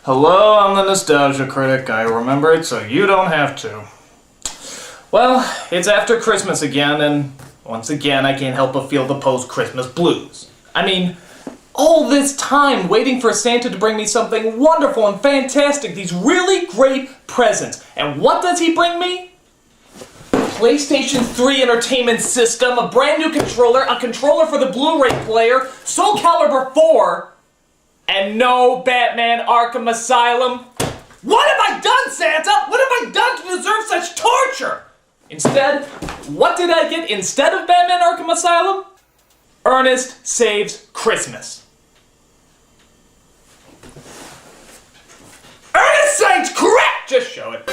Hello, I'm the Nostalgia Critic. I remembered so you don't have to. Well, it's after Christmas again, and once again I can't help but feel the post-Christmas blues. I mean, all this time waiting for Santa to bring me something wonderful and fantastic, these really great presents. And what does he bring me? PlayStation 3 entertainment system, a brand new controller, a controller for the Blu-ray player, Soul Calibur 4, and no Batman Arkham Asylum. What have I done, Santa? What have I done to deserve such torture? Instead, what did I get instead of Batman Arkham Asylum? Ernest Saves Christmas. Ernest Saves Correct! Just show it.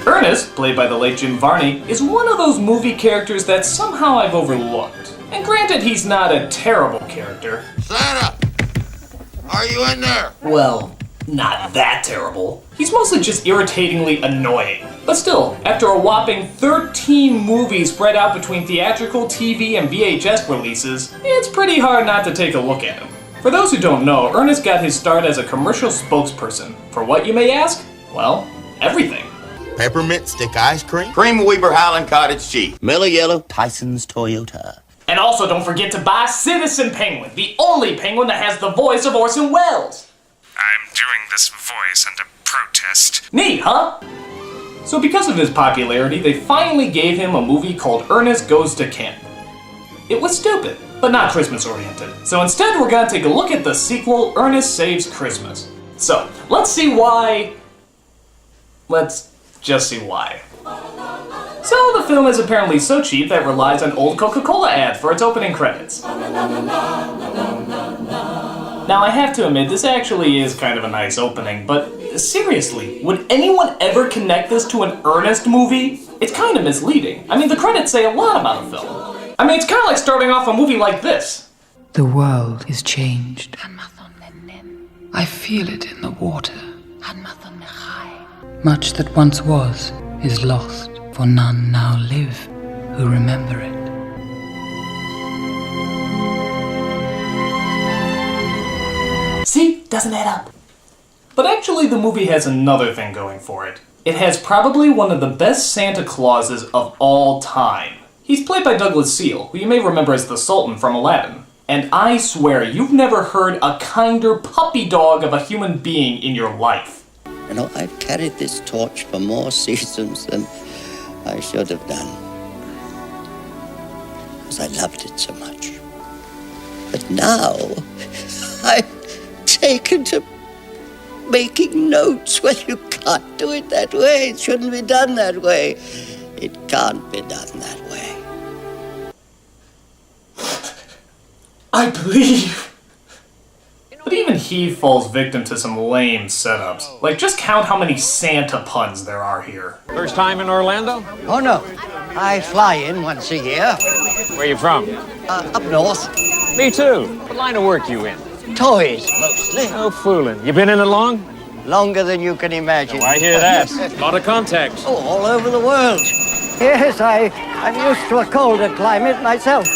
Ernest, played by the late Jim Varney, is one of those movie characters that somehow I've overlooked. And granted, he's not a terrible character. Santa! Are you in there? Well, not that terrible. He's mostly just irritatingly annoying. But still, after a whopping 13 movies spread out between theatrical, TV, and VHS releases, it's pretty hard not to take a look at him. For those who don't know, Ernest got his start as a commercial spokesperson. For what, you may ask? Well, everything. Peppermint stick ice cream? Cream Weber Highland Cottage Cheese. Miller Yellow, Tyson's Toyota. And also don't forget to buy Citizen Penguin, the only penguin that has the voice of Orson Welles. I'm doing this voice under protest. Neat, huh? So because of his popularity, they finally gave him a movie called Ernest Goes to Camp. It was stupid, but not Christmas-oriented. So instead we're gonna take a look at the sequel, Ernest Saves Christmas. So, let's see why... Let's just see why. So the film is apparently so cheap that it relies on old Coca-Cola ads for its opening credits. Now I have to admit, this actually is kind of a nice opening, but seriously, would anyone ever connect this to an Ernest movie? It's kind of misleading. I mean, the credits say a lot about the film. I mean, it's kind of like starting off a movie like this. The world is changed. I feel it in the water. Much that once was is lost, for none now live who remember it. See? Doesn't add up. But actually, the movie has another thing going for it. It has probably one of the best Santa Clauses of all time. He's played by Douglas Seal, who you may remember as the Sultan from Aladdin. And I swear, you've never heard a kinder puppy dog of a human being in your life. You know, I've carried this torch for more seasons than I should have done. Because I loved it so much. But now, I've taken to making notes. Well, you can't do it that way. It shouldn't be done that way. It can't be done that way. I believe. But even he falls victim to some lame setups. Like, just count how many Santa puns there are here. First time in Orlando? Oh, no. I fly in once a year. Where you from? Up north. Me too. What line of work you in? Toys, mostly. No fooling. You been in it long? Longer than you can imagine. Oh, I hear that. A lot of contacts. Oh, all over the world. Yes, I'm used to a colder climate myself.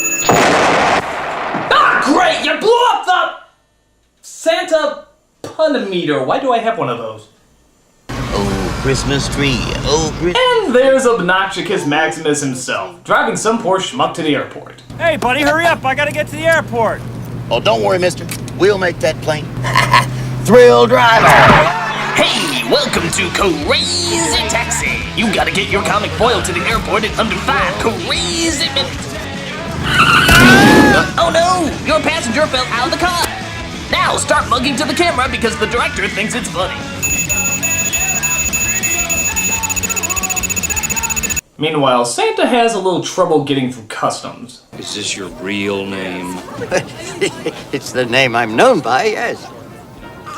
Ah, great! You blew up the Santa pun-meter. Why do I have one of those? Oh, Christmas tree. Oh, And there's Obnoxicus Maximus himself, driving some poor schmuck to the airport. Hey, buddy, hurry up. I gotta get to the airport. Oh, don't worry, mister. We'll make that plane. Thrill driver. Hey, welcome to Crazy Taxi. You gotta get your comic foil to the airport in under 5 crazy minutes. Oh no, your passenger fell out of the car. Now start mugging to the camera because the director thinks it's funny. Meanwhile, Santa has a little trouble getting through customs. Is this your real name? It's the name I'm known by, yes.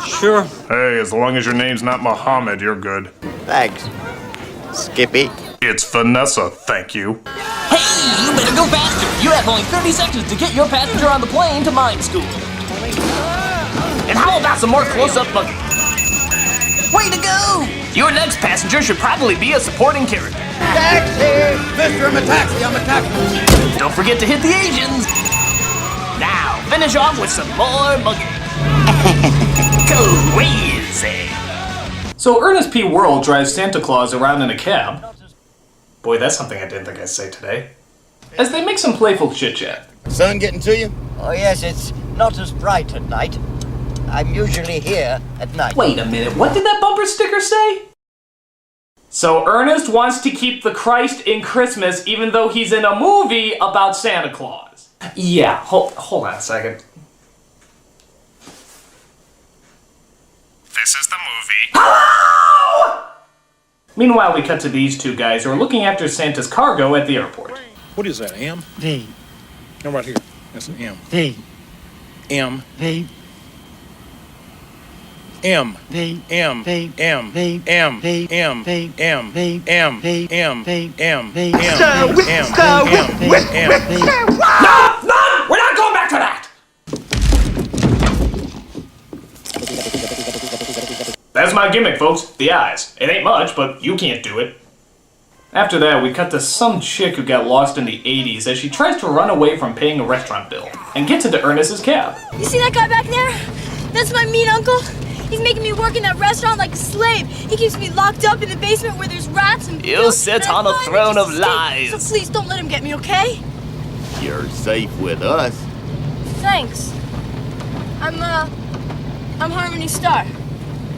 Sure. Hey, as long as your name's not Muhammad, you're good. Thanks, Skippy. It's Vanessa, thank you. Hey, you better go faster. You have only 30 seconds to get your passenger on the plane to mime school. And how about some more close-up mugging? Way to go! Your next passenger should probably be a supporting character. Taxi! Mister, I'm a taxi, I'm a taxi. Don't forget to hit the Asians. Now, finish off with some more mugging. Crazy. So Ernest P. Worrell drives Santa Claus around in a cab. Boy, that's something I didn't think I'd say today. As they make some playful chit-chat. Sun getting to you? Oh, yes, it's not as bright at night. I'm usually here at night. Wait a minute, what did that bumper sticker say? So Ernest wants to keep the Christ in Christmas even though he's in a movie about Santa Claus. Yeah, hold on a second. This is the movie. Hello! Meanwhile, we cut to these two guys who are looking after Santa's cargo at the airport. What is that, M? V. No, right here. That's an M. V. M. V. M. V. M. V. M. V. M. V. M. V. M. V. M. V. M. V. M. V. M. Sir, whip, M. sir, whip, M. whip, M. whip, V. No! We're not going back to that! That's my gimmick, folks. The eyes. It ain't much, but you can't do it. After that, we cut to some chick who got lost in the 80s as she tries to run away from paying a restaurant bill and gets into Ernest's cab. You see that guy back there? That's my mean uncle. He's making me work in that restaurant like a slave. He keeps me locked up in the basement where there's rats and... You sit on a throne of lies. So please don't let him get me, okay? You're safe with us. Thanks. I'm Harmony Star.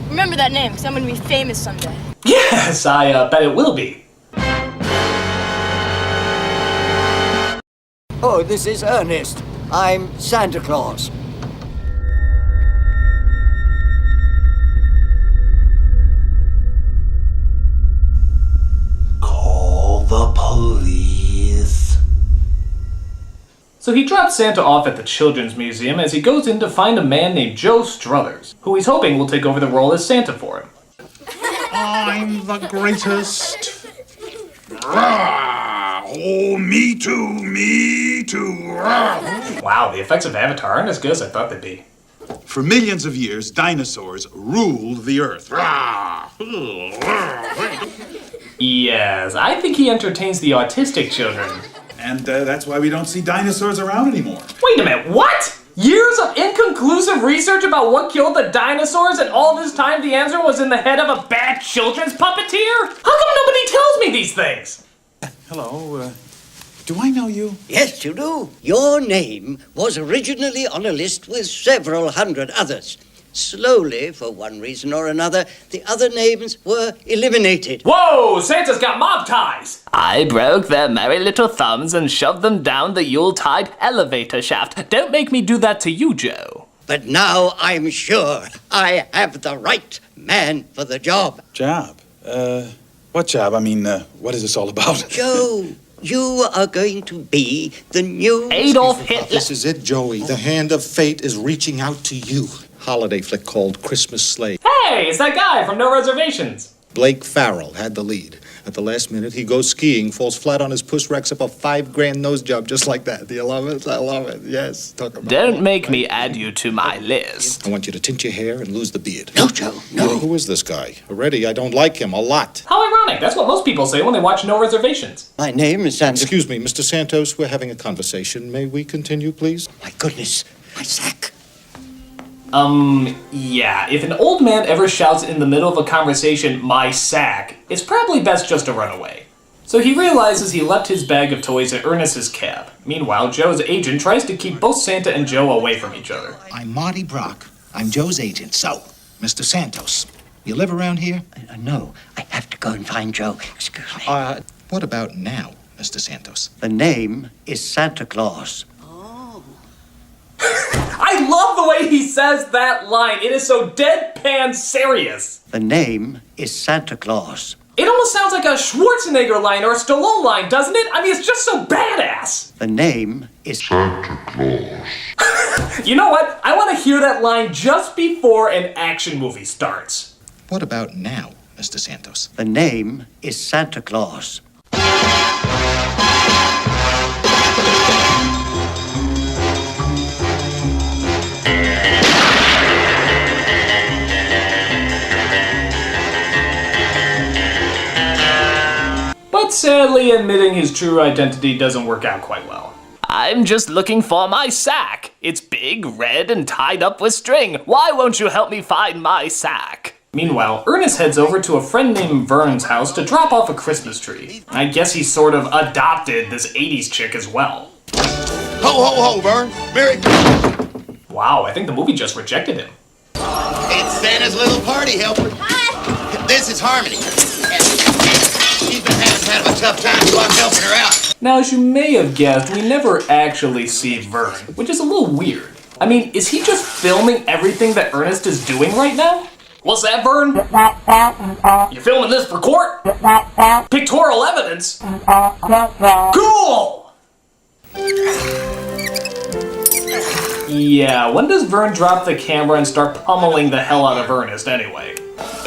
Remember that name, because I'm going to be famous someday. Yes, I bet it will be. Oh, this is Ernest. I'm Santa Claus. Call the police. So he drops Santa off at the Children's Museum as he goes in to find a man named Joe Struthers, who he's hoping will take over the role as Santa for him. I'm the greatest. Rah! Oh, me too, me too. Rah! Wow, the effects of Avatar aren't as good as I thought they'd be. For millions of years, dinosaurs ruled the earth. Rah! Yes, I think he entertains the autistic children. And that's why we don't see dinosaurs around anymore. Wait a minute, what? Years of inconclusive research about what killed the dinosaurs, and all this time the answer was in the head of a bad children's puppeteer? How come nobody tells me these things? Hello, do I know you? Yes, you do. Your name was originally on a list with several hundred others. Slowly, for one reason or another, the other names were eliminated. Whoa, Santa's got mob ties! I broke their merry little thumbs and shoved them down the Yuletide elevator shaft. Don't make me do that to you, Joe. But now I'm sure I have the right man for the job. Job? What job? I mean, what is this all about? Joe, you are going to be the new... Adolf Hitler. This is it, Joey. The hand of fate is reaching out to you. Holiday flick called Christmas Slave. Hey, it's that guy from No Reservations. Blake Farrell had the lead. At the last minute, he goes skiing, falls flat on his puss, racks up a $5,000 nose job just like that. Do you love it? I love it. Yes. Talk about Don't make me add you to my list. I want you to tint your hair and lose the beard. No, Joe, no. Who is this guy? Already, I don't like him a lot. How ironic. That's what most people say when they watch No Reservations. My name is Santa... Excuse me, Mr. Santos, we're having a conversation. May we continue, please? My goodness, my sack. Yeah, if an old man ever shouts in the middle of a conversation, my sack, it's probably best just to run away. So he realizes he left his bag of toys at Ernest's cab. Meanwhile, Joe's agent tries to keep both Santa and Joe away from each other. I'm Marty Brock. I'm Joe's agent. So, Mr. Santos, you live around here? No, I have to go and find Joe. Excuse me. What about now, Mr. Santos? The name is Santa Claus. I love the way he says that line. It is so deadpan serious. The name is Santa Claus. It almost sounds like a Schwarzenegger line or a Stallone line, doesn't it? I mean, it's just so badass. The name is Santa Claus. You know what? I want to hear that line just before an action movie starts. What about now, Mr. Santos? The name is Santa Claus. But sadly, admitting his true identity doesn't work out quite well. I'm just looking for my sack. It's big, red, and tied up with string. Why won't you help me find my sack? Meanwhile, Ernest heads over to a friend named Vern's house to drop off a Christmas tree. I guess he sort of adopted this 80s chick as well. Ho, ho, ho, Vern. Merry... Wow, I think the movie just rejected him. It's Santa's little party helper. Hi. This is Harmony. She's been having kind of a tough time, so I'm helping her out. Now, as you may have guessed, we never actually see Vern, which is a little weird. I mean, is he just filming everything that Ernest is doing right now? What's that, Vern? You filming this for court? Pictorial evidence? Cool! Yeah, when does Vern drop the camera and start pummeling the hell out of Ernest anyway?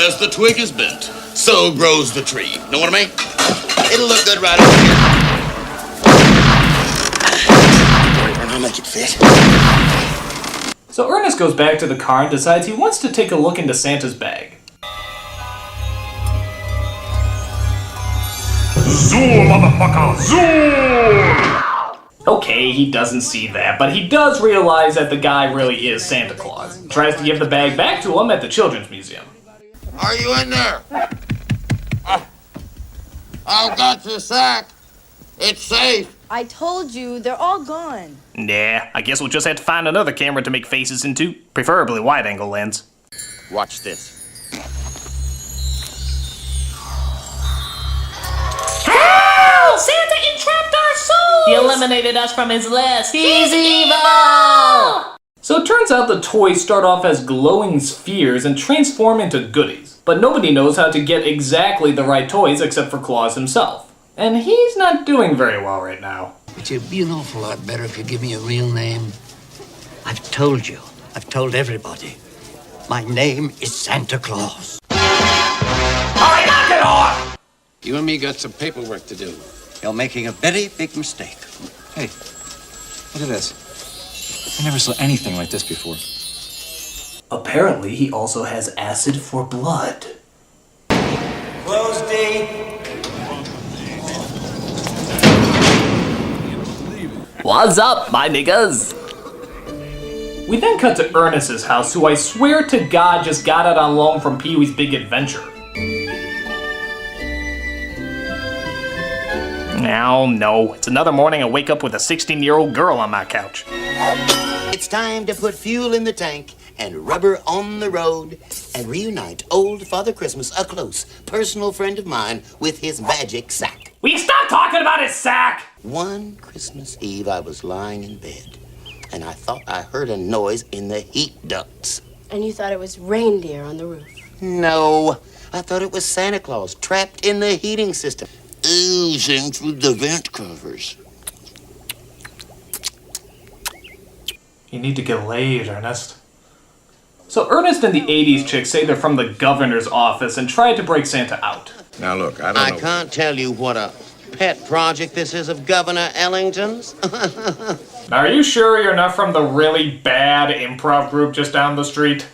As the twig is bent, so grows the tree. Know what I mean? It'll look good right over here. I'll make it fit. So Ernest goes back to the car and decides he wants to take a look into Santa's bag. Zool, motherfucker! Zool! Okay, he doesn't see that, but he does realize that the guy really is Santa Claus. Tries to give the bag back to him at the Children's Museum. Are you in there? I've got your sack. It's safe. I told you, they're all gone. Nah, I guess we'll just have to find another camera to make faces into. Preferably wide-angle lens. Watch this. Help! Santa entrapped our souls! He eliminated us from his list. He's evil! So it turns out the toys start off as glowing spheres and transform into goodies. But nobody knows how to get exactly the right toys except for Claus himself. And he's not doing very well right now. It'd be an awful lot better if you give me a real name. I've told you. I've told everybody. My name is Santa Claus. Alright, knock it off! You and me got some paperwork to do. You're making a very big mistake. Hey, look at this. I never saw anything like this before. Apparently, he also has acid for blood. Close date. What's up, my niggas? We then cut to Ernest's house, who I swear to God just got it on loan from Pee-wee's Big Adventure. No, it's another morning I wake up with a 16-year-old girl on my couch. It's time to put fuel in the tank and rubber on the road and reunite old Father Christmas, a close personal friend of mine, with his magic sack. Will you stop talking about his sack? One Christmas Eve, I was lying in bed, and I thought I heard a noise in the heat ducts. And you thought it was reindeer on the roof. No, I thought it was Santa Claus trapped in the heating system, oozing through the vent covers. You need to get laid, Ernest. So Ernest and the 80s chick say they're from the governor's office and try to break Santa out. Now look, I can't tell you what a pet project this is of Governor Ellington's. Are you sure you're not from the really bad improv group just down the street?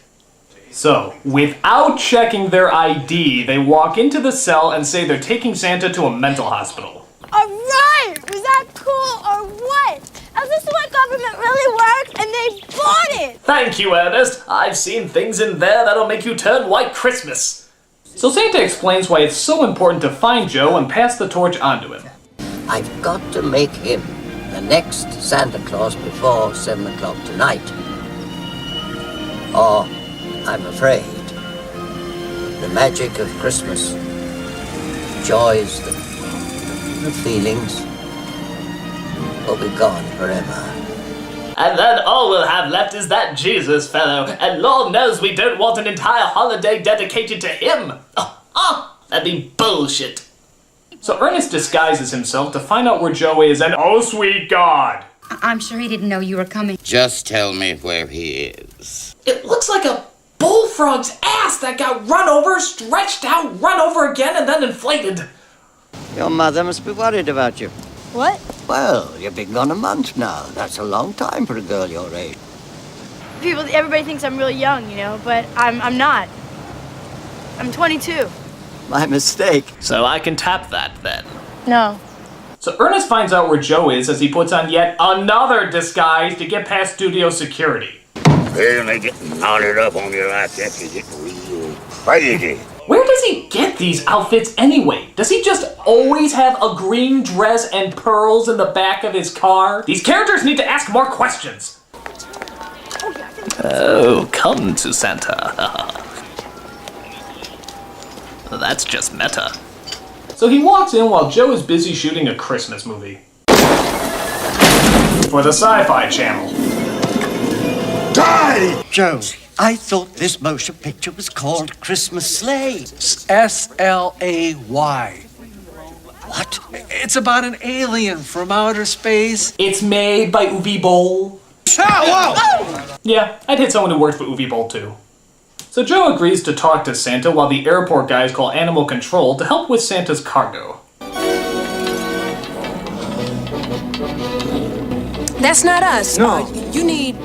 So, without checking their ID, they walk into the cell and say they're taking Santa to a mental hospital. Alright! Was that cool or what? Is this the way government really works? And they bought it! Thank you, Ernest. I've seen things in there that'll make you turn white Christmas. So Santa explains why it's so important to find Joe and pass the torch on to him. I've got to make him the next Santa Claus before 7 o'clock tonight. Or, I'm afraid, the magic of Christmas, joys, the feelings, will be gone forever. And then all we'll have left is that Jesus fellow, and Lord knows we don't want an entire holiday dedicated to him. That'd be bullshit. So Ernest disguises himself to find out where Joe is, and oh sweet God! I'm sure he didn't know you were coming. Just tell me where he is. It looks like a bullfrog's ass that got run over, stretched out, run over again, and then inflated. Your mother must be worried about you. What? Well, you've been gone a month now. That's a long time for a girl your age. Everybody thinks I'm really young, you know, but I'm not. I'm 22. My mistake. So I can tap that then. No. So Ernest finds out where Joe is as he puts on yet another disguise to get past studio security. Well, they get knotted up on you like that, you get real crazy. Where does he get these outfits anyway? Does he just always have a green dress and pearls in the back of his car? These characters need to ask more questions. Oh, come to Santa. That's just meta. So he walks in while Joe is busy shooting a Christmas movie. For the Sci-Fi Channel. Die! Joe, I thought this motion picture was called Christmas Sleigh. S-L-A-Y. What? It's about an alien from outer space. It's made by Uwe Boll. Whoa! Yeah, I'd hit someone who worked for Uwe Boll too. So Joe agrees to talk to Santa while the airport guys call Animal Control to help with Santa's cargo. That's not us. No. You need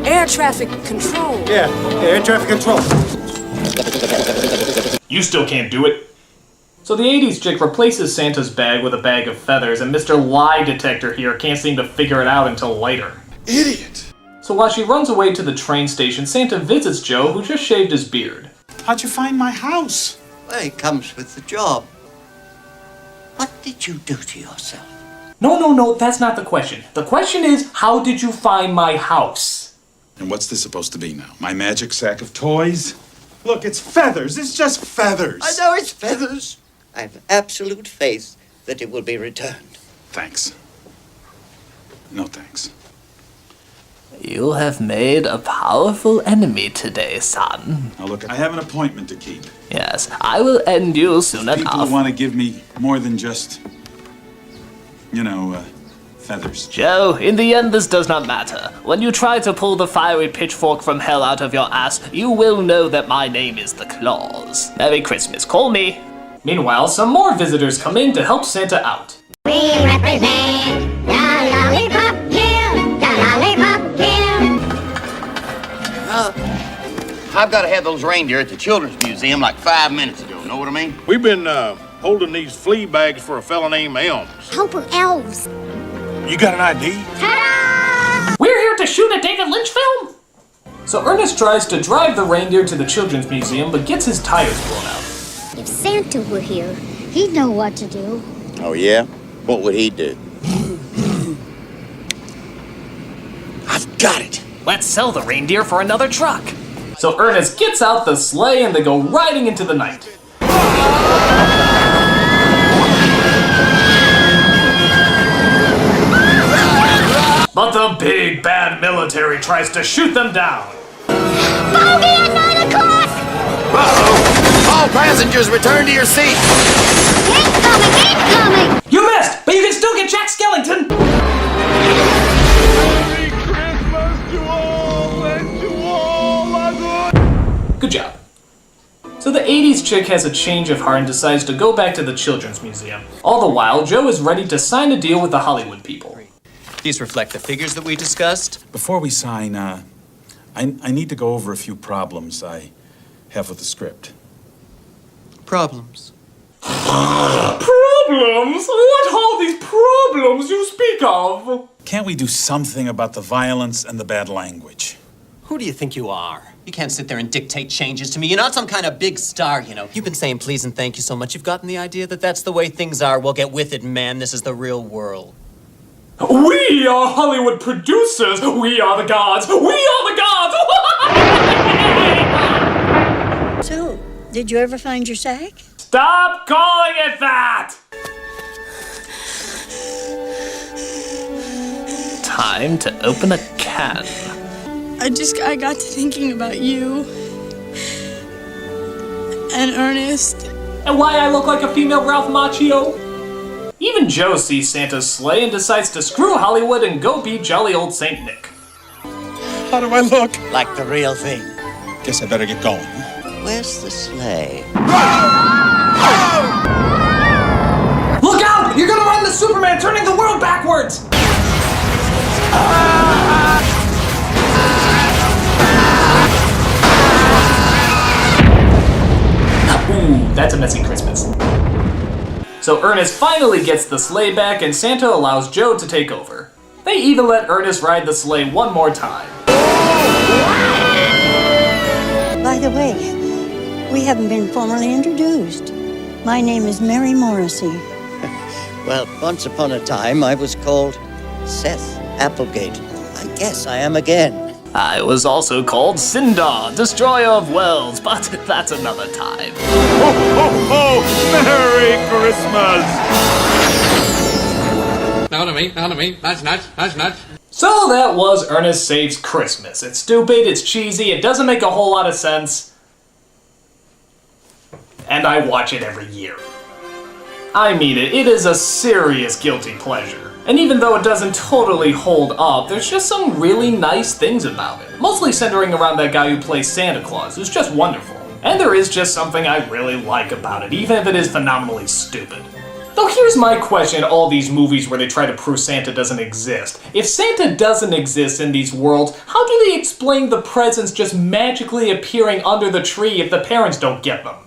air traffic control. Yeah, air traffic control. You still can't do it. So the 80s chick replaces Santa's bag with a bag of feathers, and Mr. Lie Detector here can't seem to figure it out until later. Idiot! So while she runs away to the train station, Santa visits Joe, who just shaved his beard. How'd you find my house? Well, it comes with the job. What did you do to yourself? No, that's not the question. The question is, how did you find my house? And what's this supposed to be now? My magic sack of toys? Look, it's feathers. It's just feathers. I know it's feathers. I have absolute faith that it will be returned. Thanks. No thanks. You have made a powerful enemy today, son. Now look, I have an appointment to keep. Yes, I will end you soon enough. People want to give me more than just, feathers. Joe, in the end this does not matter. When you try to pull the fiery pitchfork from hell out of your ass, you will know that my name is the Claus. Merry Christmas, call me. Meanwhile, some more visitors come in to help Santa out. We represent the Lollipop Guild, the Lollipop Guild. I've got to have those reindeer at the Children's Museum like 5 minutes ago. Know what I mean? We've been holding these flea bags for a fella named Elms. Hope we're elves. You got an ID? Ta-da! We're here to shoot a David Lynch film! So Ernest tries to drive the reindeer to the Children's Museum, but gets his tires blown out. If Santa were here, he'd know what to do. Oh, yeah? What would he do? I've got it! Let's sell the reindeer for another truck! So Ernest gets out the sleigh and they go riding into the night. But the big bad military tries to shoot them down. Bogey at 9 o'clock! Uh-oh! All passengers return to your seats! Incoming! You missed, but you can still get Jack Skellington! Merry Christmas to all and to all are good. Good job. So the 80s chick has a change of heart and decides to go back to the Children's Museum. All the while, Joe is ready to sign a deal with the Hollywood people. These reflect the figures that we discussed. Before we sign, I need to go over a few problems I have with the script. Problems. Problems? What are these problems you speak of? Can't we do something about the violence and the bad language? Who do you think you are? You can't sit there and dictate changes to me. You're not some kind of big star, you know. You've been saying please and thank you so much. You've gotten the idea that that's the way things are. Well, get with it, man. This is the real world. We are Hollywood producers. We are the gods. We are the gods. So, did you ever find your sack? Stop calling it that! Time to open a can. I got to thinking about you. And Ernest. And why I look like a female Ralph Macchio? Even Joe sees Santa's sleigh and decides to screw Hollywood and go be jolly old Saint Nick. How do I look? Like the real thing. Guess I better get going. Where's the sleigh? Look out! You're gonna run into Superman, turning the world backwards! Ooh, that's a messy Christmas. So So Ernest finally gets the sleigh back and Santa allows Joe to take over. They even let Ernest ride the sleigh one more time. By the way, we haven't been formally introduced. My name is Mary Morrissey. Well, once upon a time, I was called Seth Applegate. I guess I am again. I was also called Sindar, Destroyer of Worlds, but that's another time. Ho, ho, ho! Merry Christmas! Now to me. Nudge. So that was Ernest Saves Christmas. It's stupid, it's cheesy, it doesn't make a whole lot of sense. And I watch it every year. I mean it is a serious guilty pleasure. And even though it doesn't totally hold up, there's just some really nice things about it. Mostly centering around that guy who plays Santa Claus, who's just wonderful. And there is just something I really like about it, even if it is phenomenally stupid. Though here's my question in all these movies where they try to prove Santa doesn't exist. If Santa doesn't exist in these worlds, how do they explain the presents just magically appearing under the tree if the parents don't get them?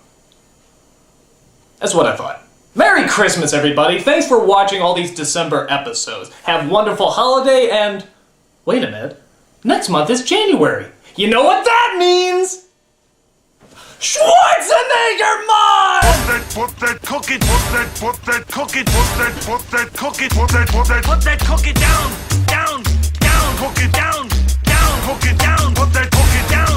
That's what I thought. Merry Christmas, everybody! Thanks for watching all these December episodes. Have a wonderful holiday, and... wait a minute. Next month is January. You know what that means? Schwarzenegger Mod! Put that cookie down, cook it down, cook it down, put that cookie down.